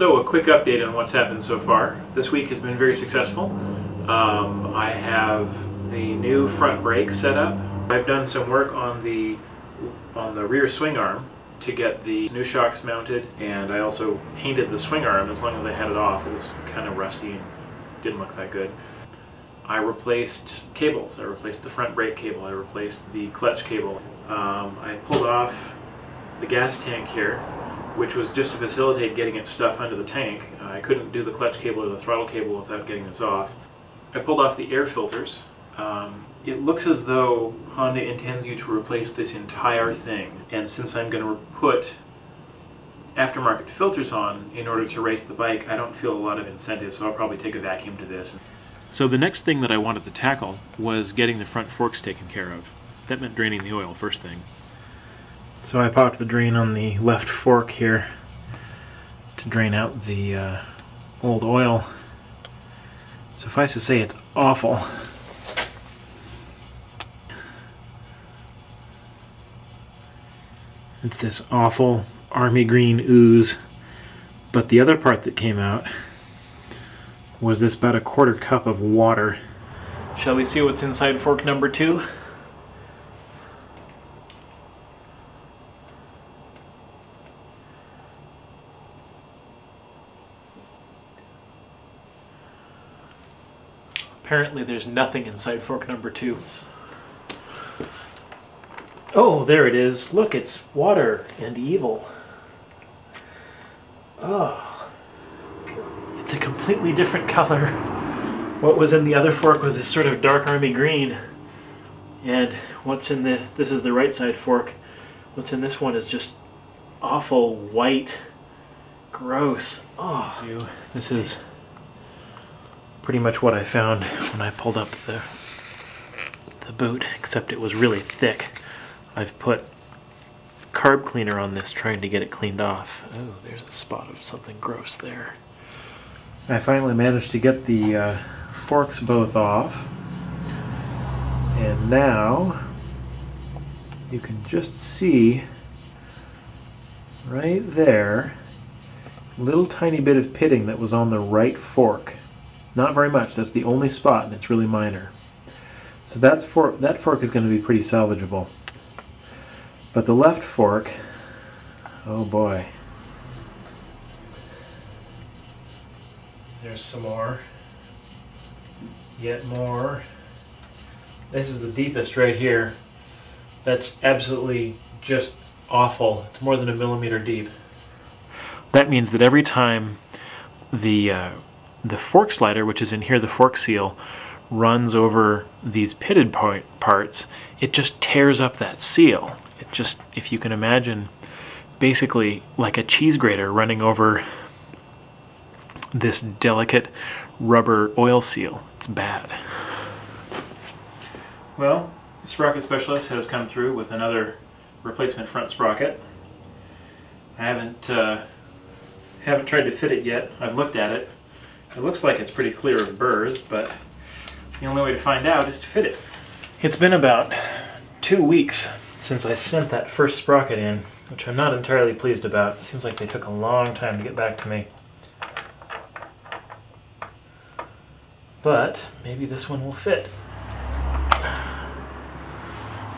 So a quick update on what's happened so far. This week has been very successful. I have the new front brake set up. I've done some work on the rear swing arm to get the new shocks mounted, and I also painted the swing arm as long as I had it off. It was kind of rusty and didn't look that good. I replaced cables. I replaced the front brake cable. I replaced the clutch cable. I pulled off the gas tank here, which was just to facilitate getting its stuff under the tank. I couldn't do the clutch cable or the throttle cable without getting this off. I pulled off the air filters. It looks as though Honda intends you to replace this entire thing, and since I'm going to put aftermarket filters on in order to race the bike, I don't feel a lot of incentive, so I'll probably take a vacuum to this. So the next thing that I wanted to tackle was getting the front forks taken care of. That meant draining the oil first thing. So I popped the drain on the left fork here to drain out the old oil. Suffice to say, it's awful. It's this awful army green ooze. But the other part that came out was this about a quarter cup of water. Shall we see what's inside fork number 2? Apparently there's nothing inside fork number 2. Oh, there it is. Look, it's water and evil. Oh, it's a completely different color. What was in the other fork was this sort of dark army green. And what's in this is the right side fork. What's in this one is just awful white, gross. Oh, this is pretty much what I found when I pulled up the boot, except it was really thick. I've put carb cleaner on this trying to get it cleaned off. Oh, there's a spot of something gross there. I finally managed to get the forks both off, and now you can just see right there a little tiny bit of pitting that was on the right fork. Not very much, that's the only spot, and it's really minor. So that fork is going to be pretty salvageable. But the left fork, oh boy. There's some more. Yet more. This is the deepest right here. That's absolutely just awful. It's more than a millimeter deep. That means that every time the fork slider, which is in here, the fork seal, runs over these pitted parts, it just tears up that seal. It just, if you can imagine, basically like a cheese grater running over this delicate rubber oil seal. It's bad. Well, the Sprocket Specialist has come through with another replacement front sprocket. I haven't tried to fit it yet. I've looked at it. It looks like it's pretty clear of burrs, but the only way to find out is to fit it. It's been about 2 weeks since I sent that first sprocket in, which I'm not entirely pleased about. It seems like they took a long time to get back to me. But maybe this one will fit.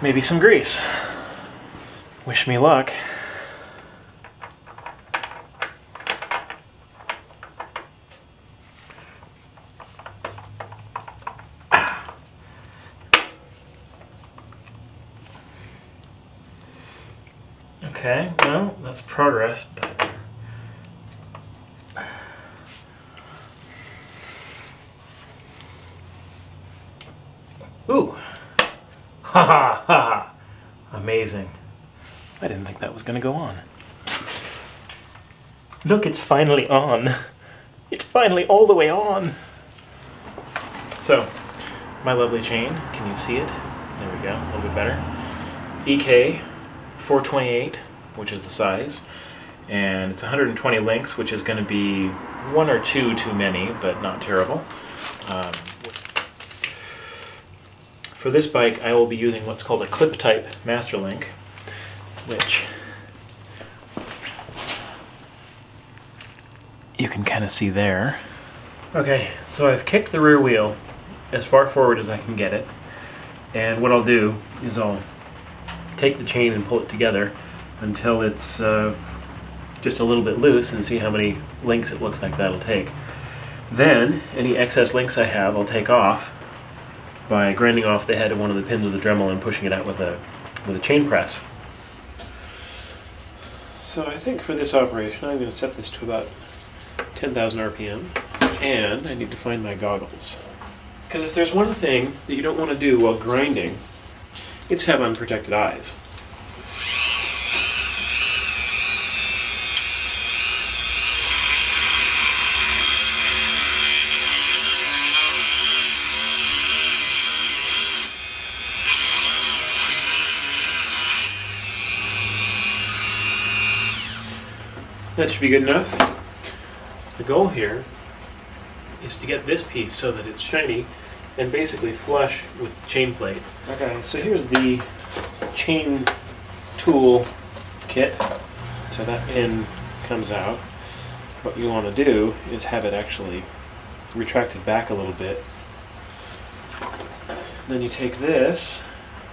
Maybe some grease. Wish me luck. Okay, well, that's progress, but ooh! Ha ha ha! Amazing. I didn't think that was going to go on. Look, it's finally on. It's finally all the way on. So, my lovely chain, can you see it? There we go, a little bit better. EK 428, which is the size, and it's 120 links, which is going to be 1 or 2 too many, but not terrible. For this bike, I will be using what's called a clip type master link, which you can kind of see there. Okay, so I've kicked the rear wheel as far forward as I can get it, and what I'll do is I'll take the chain and pull it together until it's just a little bit loose and see how many links it looks like that'll take. Then any excess links I have I'll take off by grinding off the head of one of the pins of the Dremel and pushing it out with a chain press. So I think for this operation I'm going to set this to about 10,000 RPM, and I need to find my goggles. Because if there's one thing that you don't want to do while grinding, it's have unprotected eyes. That should be good enough. The goal here is to get this piece so that it's shiny and basically flush with the chain plate. Okay, so here's the chain tool kit. So that pin comes out. What you want to do is have it actually retracted back a little bit. Then you take this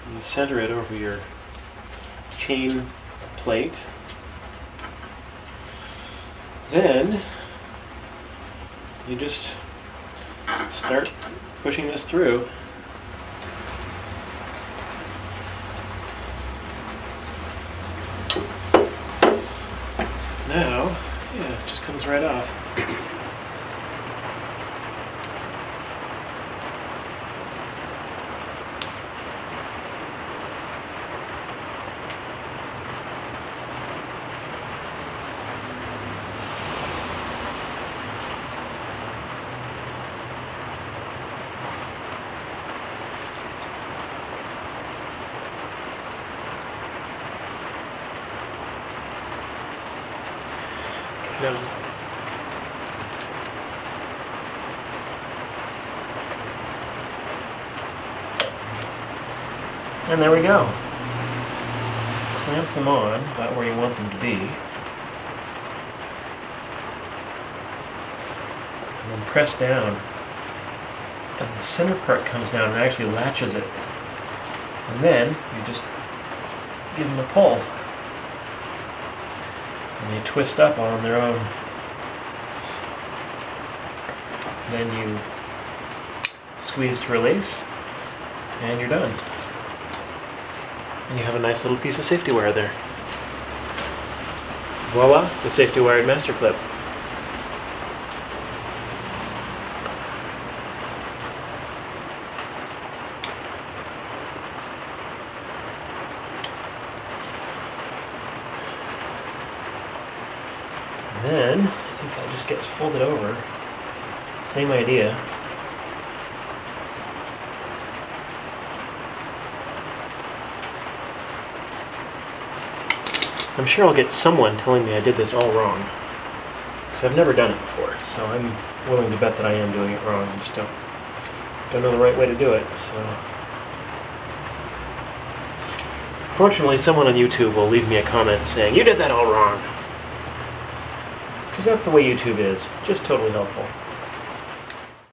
and you center it over your chain plate. Then you just start pushing this through. So now, yeah, it just comes right off. No. And there we go. Clamp them on about where you want them to be. And then press down. And the center part comes down and actually latches it. And then you just give them a pull. And they twist up on their own. Then you squeeze to release, and you're done. And you have a nice little piece of safety wire there. Voila, the safety wired master clip. And then, I think that just gets folded over. Same idea. I'm sure I'll get someone telling me I did this all wrong, because I've never done it before, so I'm willing to bet that I am doing it wrong. I just don't know the right way to do it, so... Fortunately, someone on YouTube will leave me a comment saying, "You did that all wrong." Because that's the way YouTube is, just totally helpful.